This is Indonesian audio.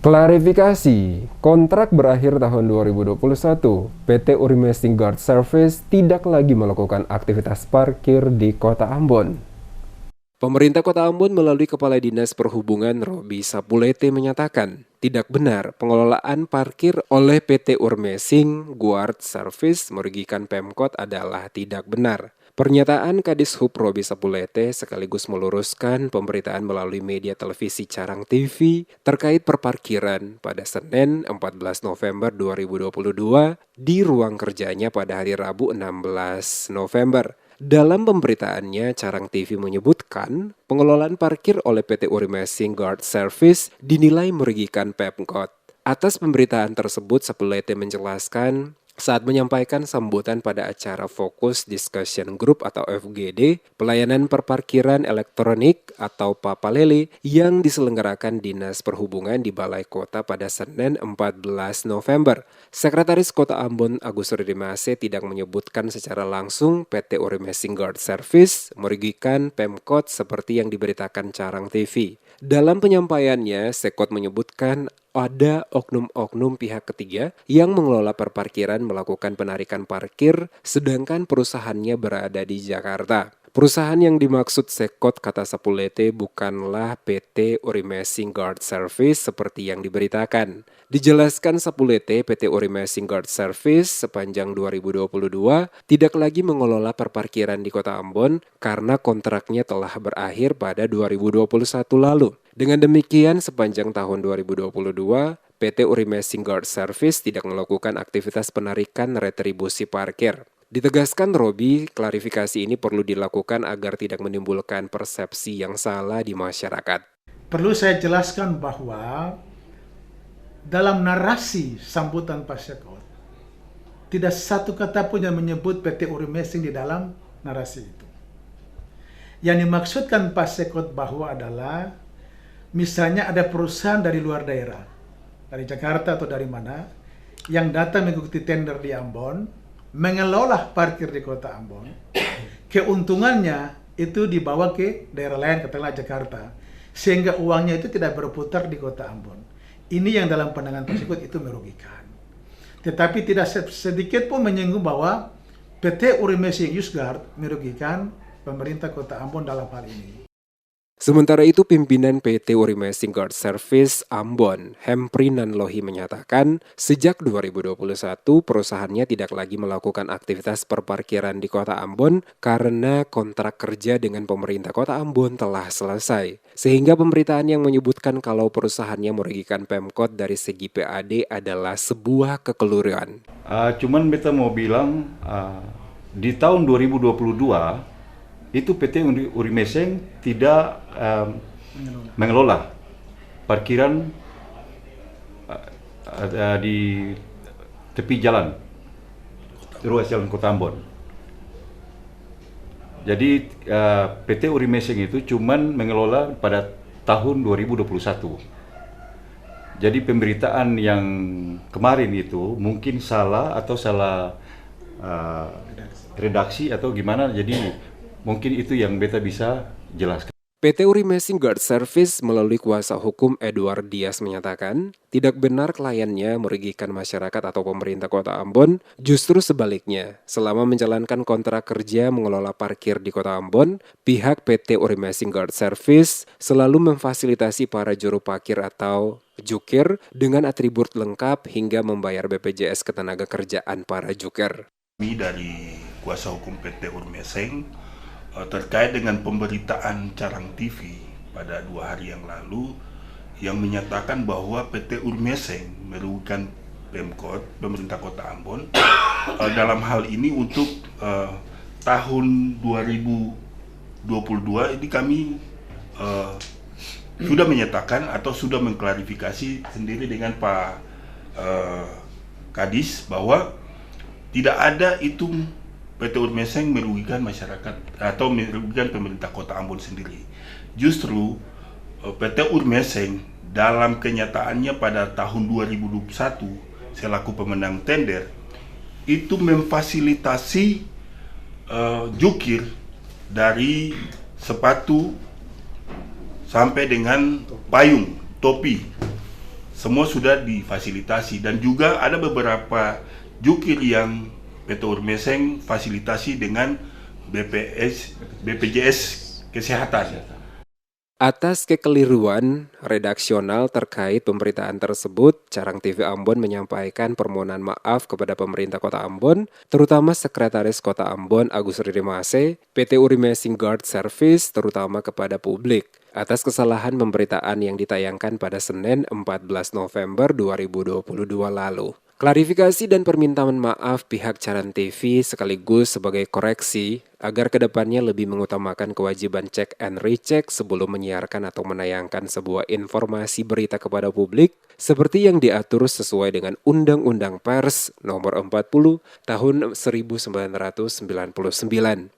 Klarifikasi, kontrak berakhir tahun 2021, PT Urimesing Guard Service tidak lagi melakukan aktivitas parkir di Kota Ambon. Pemerintah Kota Ambon melalui Kepala Dinas Perhubungan Robi Sapulete menyatakan, tidak benar pengelolaan parkir oleh PT Urimesing Guard Service merugikan Pemkot adalah tidak benar. Pernyataan Kadis Hub Robi Sapulete sekaligus meluruskan pemberitaan melalui media televisi Carang TV terkait perparkiran pada Senin 14 November 2022 di ruang kerjanya pada hari Rabu 16 November. Dalam pemberitaannya, Carang TV menyebutkan pengelolaan parkir oleh PT Urimesing Guard Service dinilai merugikan Pemkot. Atas pemberitaan tersebut, Sapulete menjelaskan saat menyampaikan sambutan pada acara Fokus Discussion Group atau FGD, pelayanan perparkiran elektronik atau Papalele yang diselenggarakan Dinas Perhubungan di Balai Kota pada Senin 14 November. Sekretaris Kota Ambon Agus Ridimase tidak menyebutkan secara langsung PT Urimesing Guard Service merugikan Pemkot seperti yang diberitakan Carang TV. Dalam penyampaiannya, Sekot menyebutkan ada oknum-oknum pihak ketiga yang mengelola perparkiran melakukan penarikan parkir sedangkan perusahaannya berada di Jakarta. Perusahaan yang dimaksud Sekot, kata Sapulete, bukanlah PT Urimesing Guard Service seperti yang diberitakan. Dijelaskan Sapulete, PT Urimesing Guard Service sepanjang 2022 tidak lagi mengelola perparkiran di Kota Ambon karena kontraknya telah berakhir pada 2021 lalu. Dengan demikian, sepanjang tahun 2022, PT Urimesing Guard Service tidak melakukan aktivitas penarikan retribusi parkir. Ditegaskan Robi, klarifikasi ini perlu dilakukan agar tidak menimbulkan persepsi yang salah di masyarakat. Perlu saya jelaskan bahwa dalam narasi sambutan Pak Sekot, tidak satu kata pun yang menyebut PT Urimesing di dalam narasi itu. Yang dimaksudkan Pak Sekot bahwa adalah misalnya ada perusahaan dari luar daerah, dari Jakarta atau dari mana, yang datang mengikuti tender di Ambon, mengelola parkir di Kota Ambon, keuntungannya itu dibawa ke daerah lain, katakanlah Jakarta, sehingga uangnya itu tidak berputar di Kota Ambon. Ini yang dalam pandangan Pak Sekot itu merugikan. Tetapi tidak sedikit pun menyinggung bahwa PT Urimesing Guard merugikan pemerintah Kota Ambon dalam hal ini. Sementara itu, pimpinan PT Urimesing Guard Service Ambon, Hempri Nanlohi menyatakan, sejak 2021 perusahaannya tidak lagi melakukan aktivitas perparkiran di Kota Ambon karena kontrak kerja dengan pemerintah Kota Ambon telah selesai. Sehingga pemberitaan yang menyebutkan kalau perusahaannya merugikan Pemkot dari segi PAD adalah sebuah kekeliruan. Cuman beta mau bilang, di tahun 2022, itu PT Urimesing tidak mengelola parkiran di tepi jalan, ruas jalan Kota Ambon. Jadi PT Urimesing itu cuman mengelola pada tahun 2021. Jadi pemberitaan yang kemarin itu mungkin salah atau salah redaksi atau gimana, jadi mungkin itu yang beta bisa jelaskan. PT Urimesing Guard Service melalui kuasa hukum Edward Dias menyatakan, tidak benar kliennya merugikan masyarakat atau pemerintah Kota Ambon, justru sebaliknya. Selama menjalankan kontrak kerja mengelola parkir di Kota Ambon, pihak PT Urimesing Guard Service selalu memfasilitasi para juru parkir atau jukir dengan atribut lengkap hingga membayar BPJS Ketenagakerjaan para jukir. Kami dari kuasa hukum PT Urimesing terkait dengan pemberitaan Carang TV pada 2 hari yang lalu yang menyatakan bahwa PT Urimesing merugikan Pemkot, pemerintah Kota Ambon dalam hal ini untuk tahun 2022 ini kami sudah menyatakan atau sudah mengklarifikasi sendiri dengan Pak Kadis bahwa tidak ada itu PT Urimesing merugikan masyarakat atau merugikan pemerintah Kota Ambon sendiri. Justru PT Urimesing dalam kenyataannya pada tahun 2021 selaku pemenang tender itu memfasilitasi jukir dari sepatu sampai dengan payung, topi semua sudah difasilitasi, dan juga ada beberapa jukir yang PT Urmeseng fasilitasi dengan BPJS Kesehatan. Atas kekeliruan redaksional terkait pemberitaan tersebut, Carang TV Ambon menyampaikan permohonan maaf kepada pemerintah Kota Ambon, terutama Sekretaris Kota Ambon Agus Ridimase, PT Urimesing Guard Service, terutama kepada publik, atas kesalahan pemberitaan yang ditayangkan pada Senin 14 November 2022 lalu. Klarifikasi dan permintaan maaf pihak Carang TV sekaligus sebagai koreksi agar kedepannya lebih mengutamakan kewajiban cek and recheck sebelum menyiarkan atau menayangkan sebuah informasi berita kepada publik seperti yang diatur sesuai dengan Undang-Undang Pers Nomor 40 Tahun 1999.